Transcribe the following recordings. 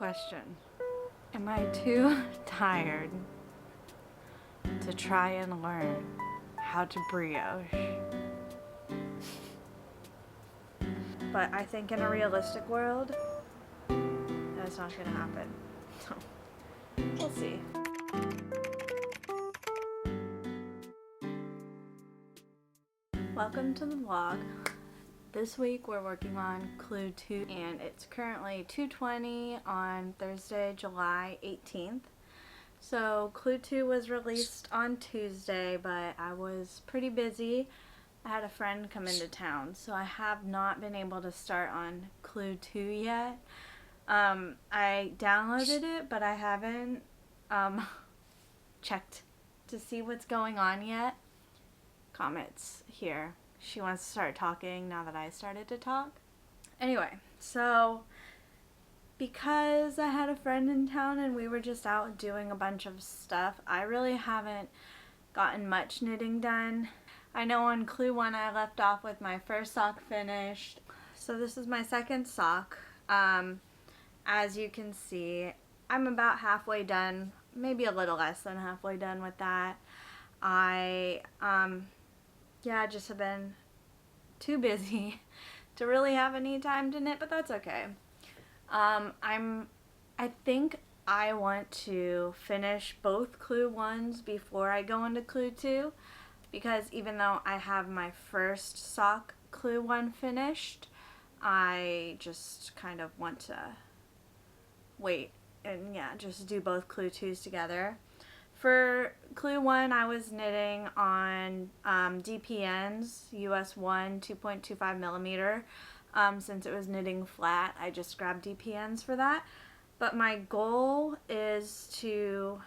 Question. Am I too tired to try and learn how to brioche? But I think in a realistic world, that's not gonna happen. So, we'll see. Welcome to the vlog. This week we're working on Clue 2 and it's currently 2:20 on Thursday, July 18th. So Clue 2 was released on Tuesday, but I was pretty busy. I had a friend come into town, so I have not been able to start on Clue 2 yet. I downloaded it, but I haven't checked to see what's going on yet. Comments here. She wants to start talking now that I started to talk. Anyway, so because I had a friend in town and we were just out doing a bunch of stuff, I really haven't gotten much knitting done. I know on Clue 1 I left off with my first sock finished. So this is my second sock. As you can see, I'm about halfway done, maybe a little less than halfway done with that. I just have been too busy to really have any time to knit, but that's okay. I think I want to finish both Clue 1s before I go into Clue 2, because even though I have my first sock Clue 1 finished, I just kind of want to wait and just do both Clue 2s together. For Clue 1, I was knitting on DPNs, US 1, 2.25 millimeter. Since it was knitting flat, I just grabbed DPNs for that. But my goal is to,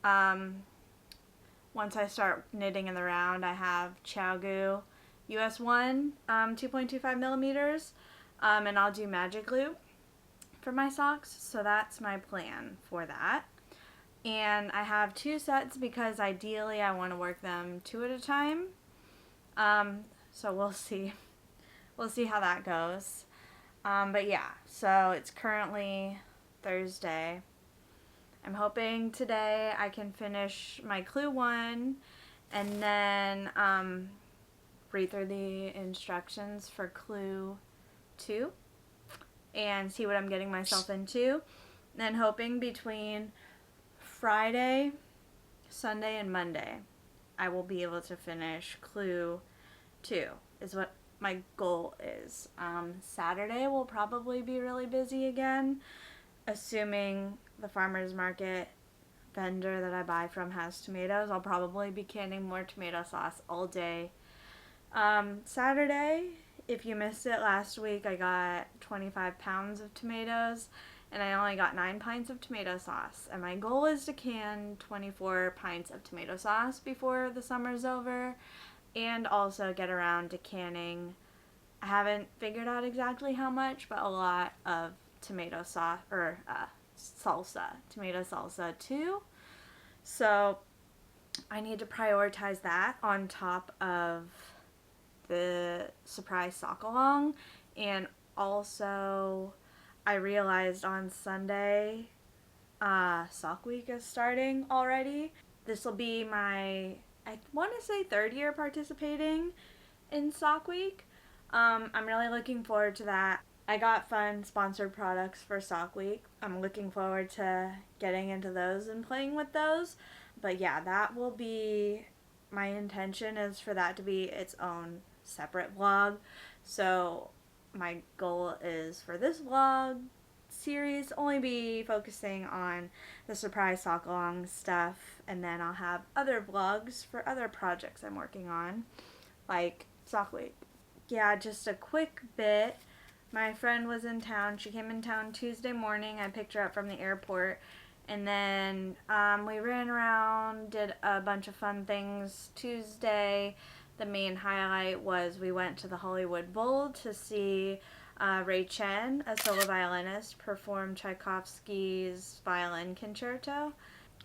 once I start knitting in the round, I have ChiaoGoo US 1, 2.25 millimeters, and I'll do magic glue for my socks. So that's my plan for that. And I have 2 sets because ideally I want to work them 2 at a time. So we'll see. We'll see how that goes. But yeah, so it's currently Thursday. I'm hoping today I can finish my Clue 1 and then read through the instructions for Clue 2 and see what I'm getting myself into. And then hoping between Friday, Sunday, and Monday, I will be able to finish Clue 2 is what my goal is. Saturday will probably be really busy again, assuming the farmer's market vendor that I buy from has tomatoes. I'll probably be canning more tomato sauce all day. Saturday, if you missed it last week, I got 25 pounds of tomatoes and I only got 9 pints of tomato sauce. And my goal is to can 24 pints of tomato sauce before the summer's over, and also get around to canning, I haven't figured out exactly how much, but a lot of tomato sauce, or tomato salsa too. So I need to prioritize that on top of the surprise sock along. And also I realized on Sunday, sock week is starting already. This will be my, I want to say, 3rd year participating in sock week. I'm really looking forward to that. I got fun sponsored products for sock week. I'm looking forward to getting into those and playing with those. But yeah, that will be, my intention is for that to be its own separate vlog. So my goal is for this vlog series only be focusing on the surprise sock along stuff, and then I'll have other vlogs for other projects I'm working on, like sock week. Yeah, just a quick bit. My friend was in town. She came in town Tuesday morning. I picked her up from the airport, and then we ran around, did a bunch of fun things Tuesday. The main highlight was we went to the Hollywood Bowl to see Ray Chen, a solo violinist, perform Tchaikovsky's violin concerto.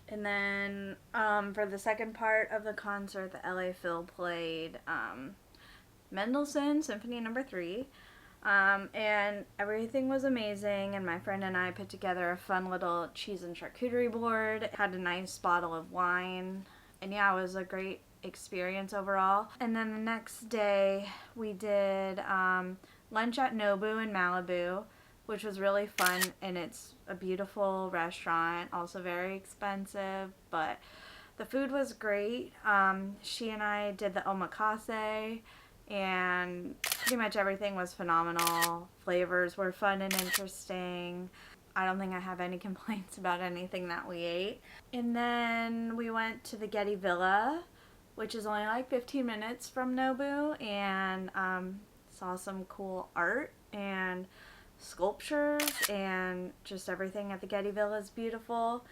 And then for the second part of the concert, the LA Phil played Mendelssohn Symphony No. 3. And everything was amazing, and my friend and I put together a fun little cheese and charcuterie board. It had a nice bottle of wine, and yeah, it was a great experience overall. And then the next day we did lunch at Nobu in Malibu, which was really fun, and it's a beautiful restaurant, also very expensive, but the food was great. She and I did the omakase, and pretty much everything was phenomenal. Flavors were fun and interesting. I don't think I have any complaints about anything that we ate. And then we went to the Getty Villa, which is only like 15 minutes from Nobu, and saw some cool art and sculptures, and just everything at the Getty Villa is beautiful.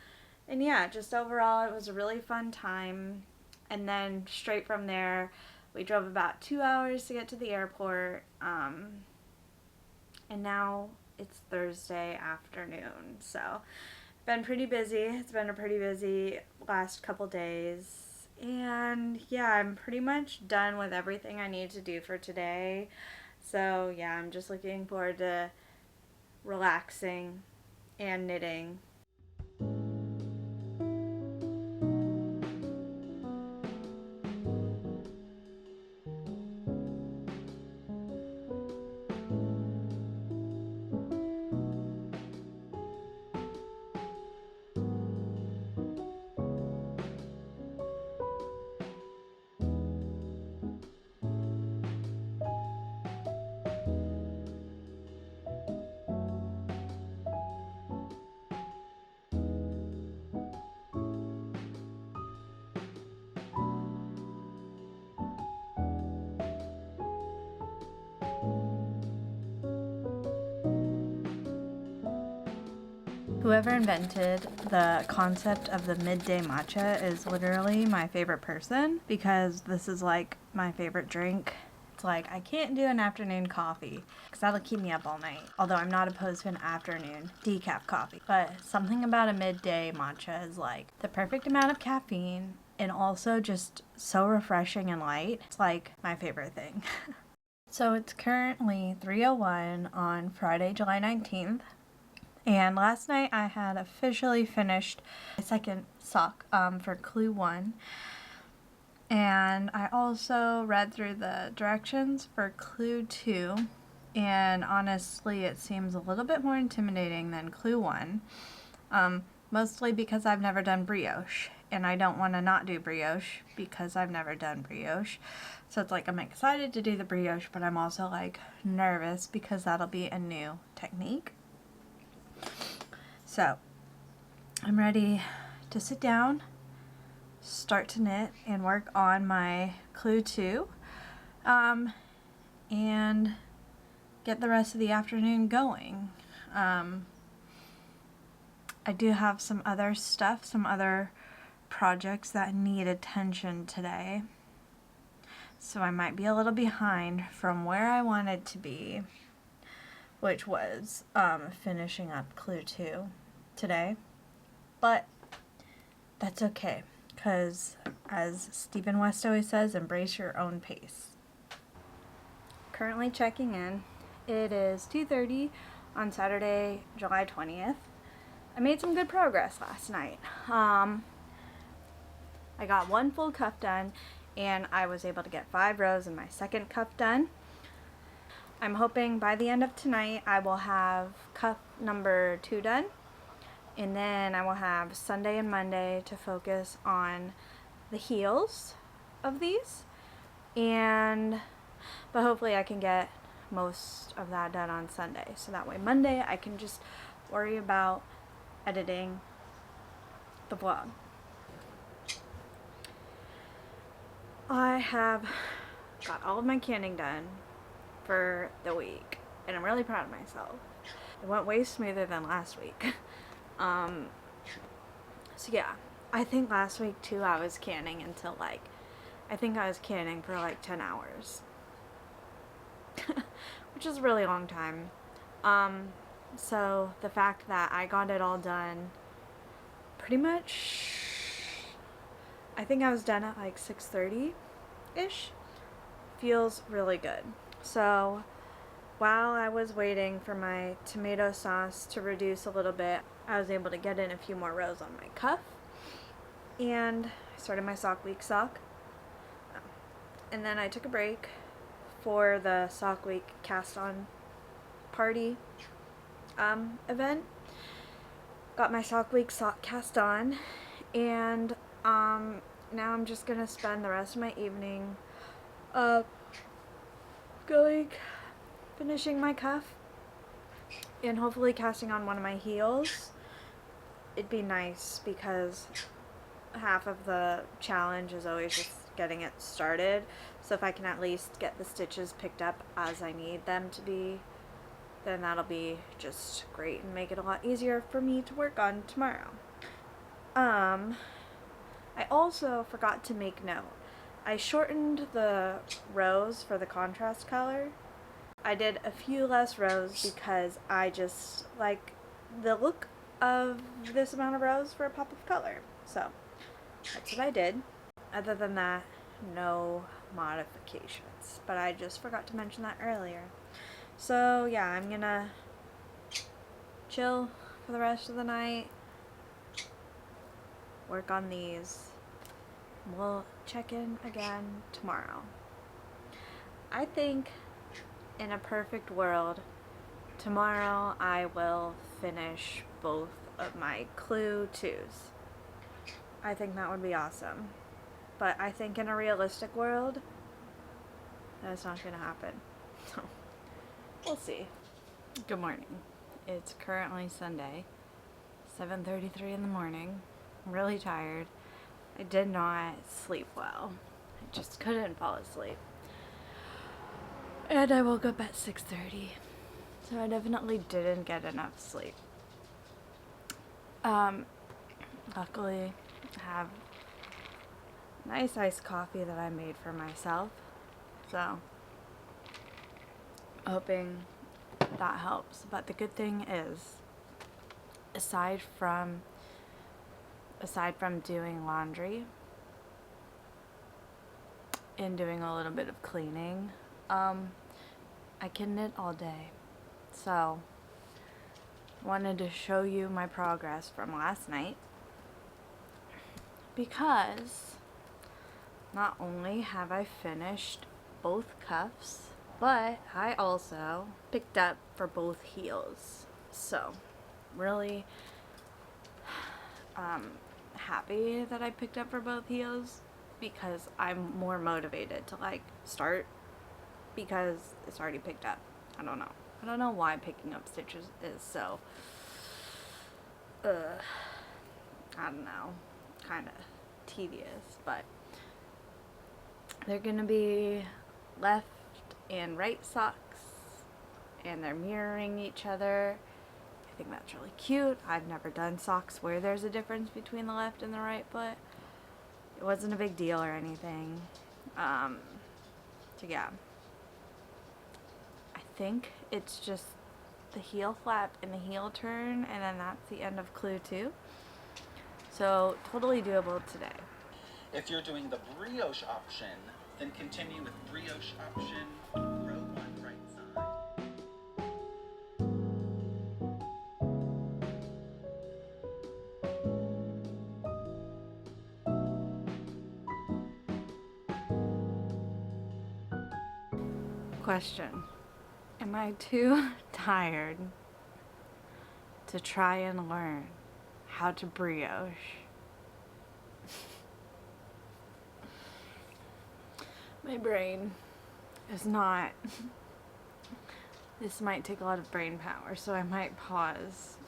And yeah, just overall it was a really fun time. And then straight from there we drove about 2 hours to get to the airport, and now it's Thursday afternoon, so been pretty busy. It's been a pretty busy last couple days, and yeah, I'm pretty much done with everything I need to do for today. So yeah, I'm just looking forward to relaxing and knitting. Whoever invented the concept of the midday matcha is literally my favorite person, because this is like my favorite drink. It's like, I can't do an afternoon coffee because that'll keep me up all night. Although I'm not opposed to an afternoon decaf coffee. But something about a midday matcha is like the perfect amount of caffeine and also just so refreshing and light. It's like my favorite thing. So it's currently 3:01 on Friday, July 19th. And last night I had officially finished my second sock for Clue 1. And I also read through the directions for Clue 2. And honestly, it seems a little bit more intimidating than Clue 1. Mostly because I've never done brioche. And I don't want to not do brioche because I've never done brioche. So it's like I'm excited to do the brioche, but I'm also like nervous because that'll be a new technique. So I'm ready to sit down, start to knit, and work on my Clue 2, and get the rest of the afternoon going. I do have some other stuff, some other projects that need attention today, so I might be a little behind from where I wanted to be, which was finishing up Clue 2 today. But that's okay, because as Stephen West always says, embrace your own pace. Currently checking in. It is 2:30 on Saturday, July 20th. I made some good progress last night. I got one full cuff done, and I was able to get 5 rows in my second cuff done. I'm hoping by the end of tonight I will have cuff number 2 done, and then I will have Sunday and Monday to focus on the heels of these, but hopefully I can get most of that done on Sunday, so that way Monday I can just worry about editing the vlog. I have got all of my canning done for the week, and I'm really proud of myself. It went way smoother than last week. So yeah, I think last week too I was canning until I was canning for like 10 hours. Which is a really long time. So the fact that I got it all done pretty much, I think I was done at like 6:30-ish, feels really good. So while I was waiting for my tomato sauce to reduce a little bit, I was able to get in a few more rows on my cuff, and I started my sock week sock. And then I took a break for the sock week cast on party event. Got my sock week sock cast on, and now I'm just gonna spend the rest of my evening finishing my cuff and hopefully casting on one of my heels. It'd be nice because half of the challenge is always just getting it started, so if I can at least get the stitches picked up as I need them to be, then that'll be just great and make it a lot easier for me to work on tomorrow. I also forgot to make note. I shortened the rows for the contrast color. I did a few less rows because I just like the look of this amount of rows for a pop of color. So that's what I did. Other than that, no modifications. But I just forgot to mention that earlier. So yeah, I'm gonna chill for the rest of the night, work on these. We'll check in again tomorrow. I think in a perfect world, tomorrow I will finish both of my Clue 2s. I think that would be awesome. But I think in a realistic world, that's not going to happen. So, we'll see. Good morning. It's currently Sunday, 7:33 in the morning. I'm really tired. I did not sleep well. I just couldn't fall asleep. And I woke up at 6:30. So I definitely didn't get enough sleep. Luckily, I have nice iced coffee that I made for myself. So, hoping that helps. But the good thing is, aside from doing laundry and doing a little bit of cleaning, I can knit all day. So, wanted to show you my progress from last night, because not only have I finished both cuffs, but I also picked up for both heels. So, really happy that I picked up for both heels, because I'm more motivated to like start, because it's already picked up. I don't know why picking up stitches is so I don't know, kind of tedious, but they're gonna be left and right socks, and they're mirroring each other. I think that's really cute. I've never done socks where there's a difference between the left and the right foot. It wasn't a big deal or anything. So yeah, I think it's just the heel flap and the heel turn, and then that's the end of Clue 2. So totally doable today. If you're doing the brioche option, then continue with brioche option, row 1 right side. Question: am I too tired to try and learn how to brioche? My brain is not. This might take a lot of brain power, so I might pause.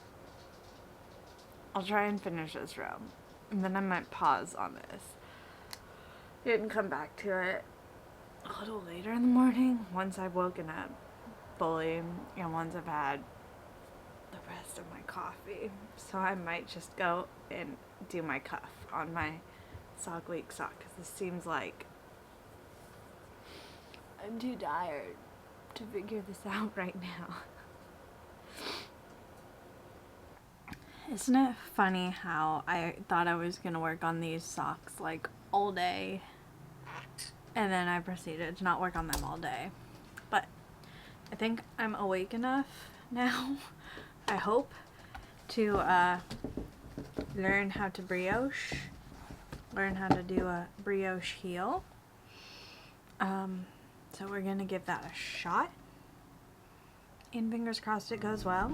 I'll try and finish this row, and then I might pause on this and come back to it a little later in the morning, once I've woken up fully and once I've had the rest of my coffee. So I might just go and do my cuff on my sock week sock, because this seems like I'm too tired to figure this out right now. Isn't it funny how I thought I was gonna work on these socks like all day, and then I proceeded to not work on them all day. But I think I'm awake enough now, I hope, to learn how to brioche, learn how to do a brioche heel. So we're gonna give that a shot, and fingers crossed it goes well.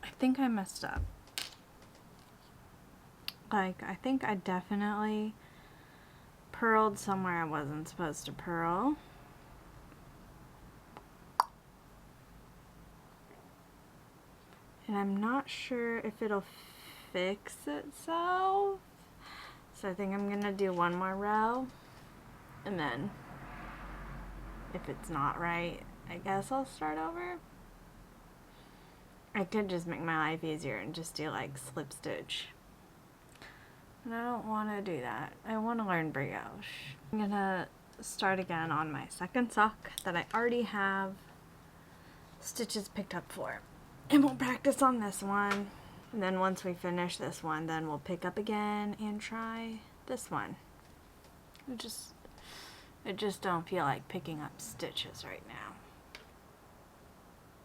I think I messed up. Like, I think I definitely purled somewhere I wasn't supposed to purl. And I'm not sure if it'll fix itself. So I think I'm gonna do one more row, and then if it's not right, I guess I'll start over. I could just make my life easier and just do like slip stitch. And I don't want to do that. I want to learn brioche. I'm gonna start again on my second sock that I already have stitches picked up for. And we'll practice on this one. And then once we finish this one, then we'll pick up again and try this one. I just don't feel like picking up stitches right now.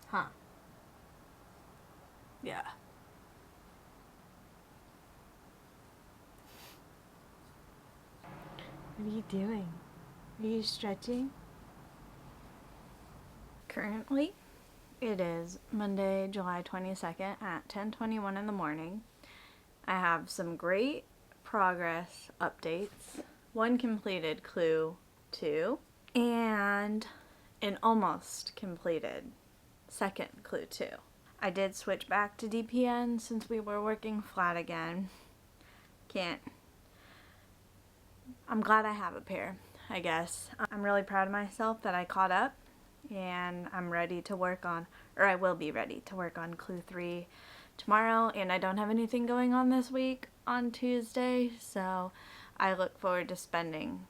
Huh. Yeah. What are you doing? Are you stretching? Currently, it is Monday, July 22nd at 10:21 in the morning. I have some great progress updates. One completed clue 2 and an almost completed second clue 2. I did switch back to DPN since we were working flat again. I'm glad I have a pair, I guess. I'm really proud of myself that I caught up, and I'm ready to work on, or I will be ready to work on clue 3 tomorrow, and I don't have anything going on this week on Tuesday, so I look forward to spending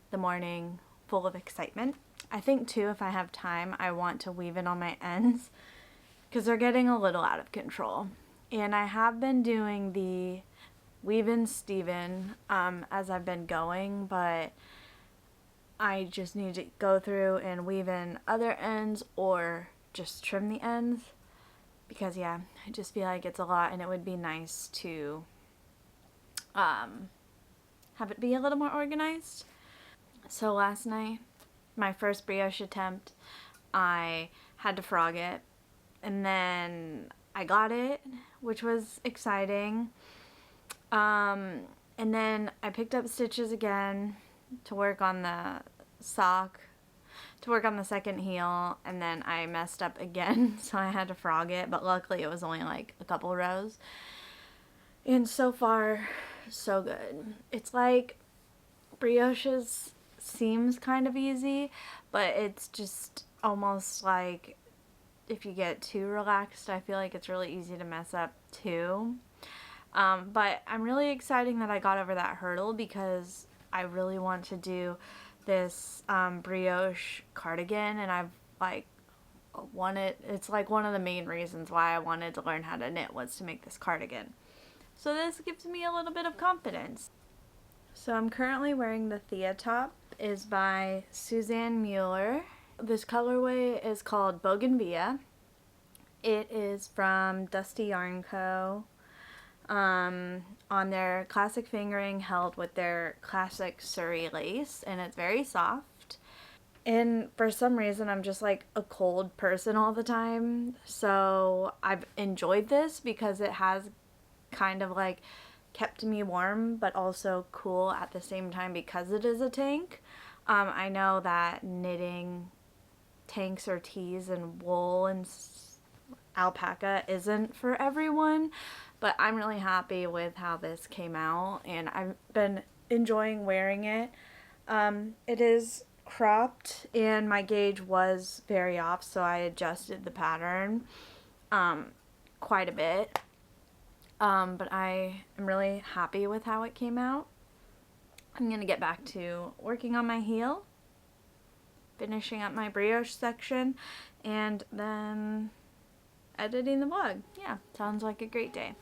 the morning full of excitement. I think too, if I have time, I want to weave in on my ends because they're getting a little out of control. And I have been doing the weave in Steven as I've been going, but I just need to go through and weave in other ends or just trim the ends because yeah, I just feel like it's a lot, and it would be nice to have it be a little more organized. So last night, my first brioche attempt, I had to frog it, and then I got it, which was exciting. And then I picked up stitches again to work on the sock, to work on the second heel, and then I messed up again, so I had to frog it, but luckily it was only like a couple rows. And so far, so good. It's like brioches seems kind of easy, but it's just almost like if you get too relaxed, I feel like it's really easy to mess up too. But I'm really excited that I got over that hurdle because I really want to do this brioche cardigan, and I've like it's like one of the main reasons why I wanted to learn how to knit was to make this cardigan. So this gives me a little bit of confidence. So I'm currently wearing the Thea top. Is by Suzanne Mueller. This colorway is called Bougainvillea. It is from Dusty Yarn Co. On their classic fingering held with their classic Surrey lace, and it's very soft. And for some reason I'm just like a cold person all the time, so I've enjoyed this because it has kind of like kept me warm but also cool at the same time because it is a tank. I know that knitting tanks or tees and wool and alpaca isn't for everyone, but I'm really happy with how this came out, and I've been enjoying wearing it. It is cropped, and my gauge was very off, so I adjusted the pattern quite a bit. But I am really happy with how it came out. I'm going to get back to working on my heel, finishing up my brioche section, and then editing the vlog. Yeah, sounds like a great day.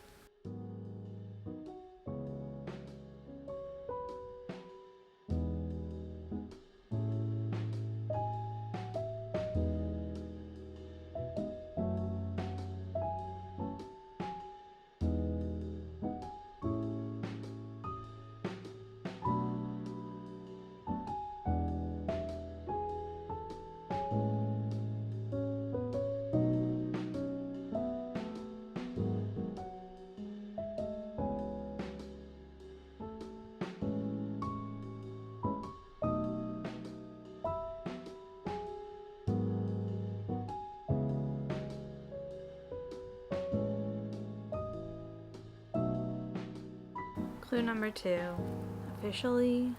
Clue number 2, officially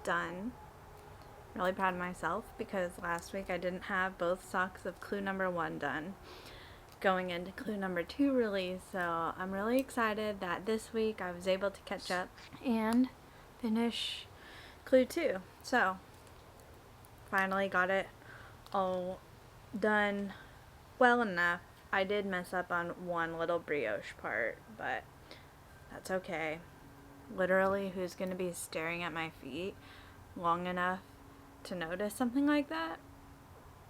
done. I'm really proud of myself because last week I didn't have both socks of clue number 1 done going into clue number 2 release, so I'm really excited that this week I was able to catch up and finish clue 2. So finally got it all done well enough. I did mess up on one little brioche part, but that's okay. Literally, who's going to be staring at my feet long enough to notice something like that?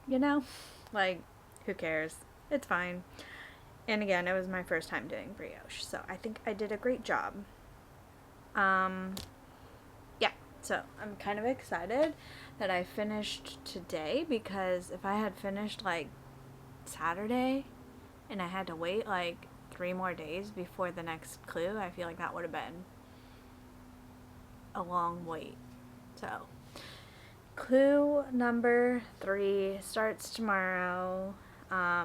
You know? Like, who cares? It's fine. And again, it was my first time doing brioche, so I think I did a great job. Yeah, so I'm kind of excited that I finished today, because if I had finished like Saturday and I had to wait like 3 more days before the next clue, I feel like that would have been a long wait. So clue number 3 starts tomorrow. I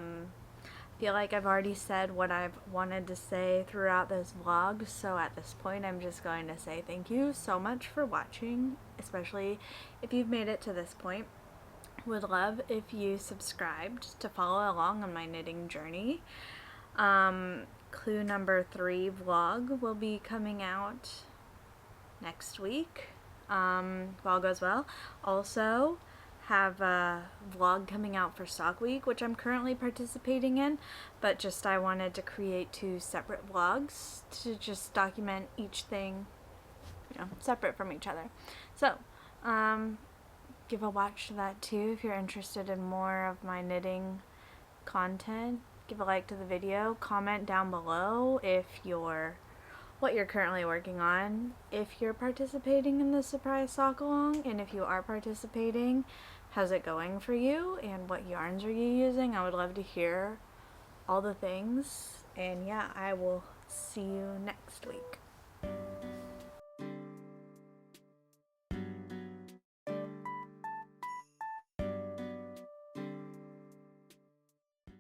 feel like I've already said what I've wanted to say throughout this vlog, so at this point I'm just going to say thank you so much for watching, especially if you've made it to this point. Would love if you subscribed to follow along on my knitting journey. Clue number 3 vlog will be coming out next week, if all goes well. Also have a vlog coming out for Stock Week, which I'm currently participating in, but just I wanted to create 2 separate vlogs to just document each thing, you know, separate from each other. So give a watch to that too if you're interested in more of my knitting content. Give a like to the video, comment down below what you're currently working on, if you're participating in the surprise sock along, and if you are participating, how's it going for you, and what yarns are you using? I would love to hear all the things, and yeah, I will see you next week.